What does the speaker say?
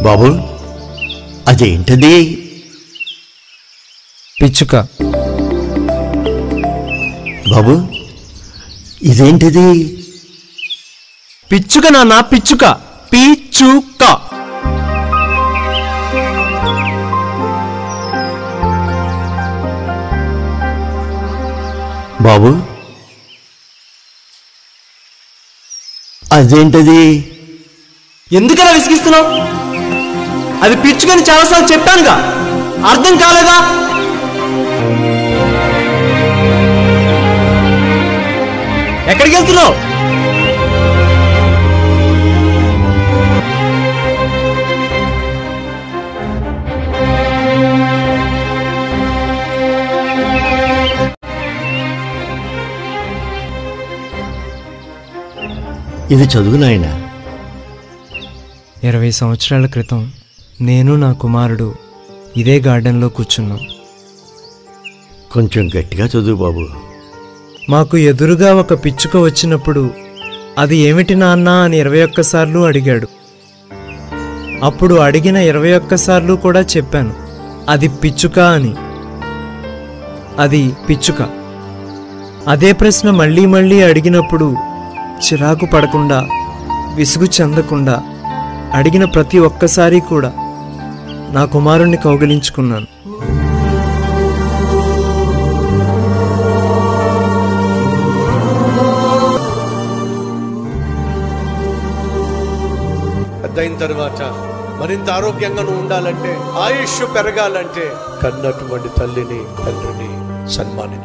బాబు అదేంటది? పిచ్చుక. బాబు ఇదేంటిది? పిచ్చుక నాన్న, పిచ్చుక. పిచ్చుక. బాబు అదేంటది? ఎందుకలా విసిగిస్తున్నావు? అది పిచ్చుకని చాలాసార్లు చెప్పానుగా, అర్థం కాలేదా? ఎక్కడికి వెళ్తున్నావు? ఇది చదువు నాయనా. 20 సంవత్సరాల క్రితం నేను నా కుమారుడు ఇదే గార్డెన్లో కూర్చున్నాం. కొంచెం గట్టిగా చదువు బాబు. మాకు ఎదురుగా ఒక పిచ్చుక వచ్చినప్పుడు అది ఏమిటి నాన్న అని 21 సార్లు అడిగాడు. అప్పుడు అడిగిన 21 సార్లు కూడా చెప్పాను అది పిచ్చుక అని. అది పిచ్చుక. అదే ప్రశ్న మళ్ళీ మళ్ళీ అడిగినప్పుడు చిరాకు పడకుండా, విసుగు చెందకుండా అడిగిన ప్రతి ఒక్కసారి కూడా నా కుమారుణ్ణి కౌగిలించుకున్నాను. పెద్దయిన తర్వాత మరింత ఆరోగ్యంగా నువ్వు ఉండాలంటే, ఆయుష్ పెరగాలంటే కన్నటువంటి తల్లిని తండ్రిని సన్మానించు.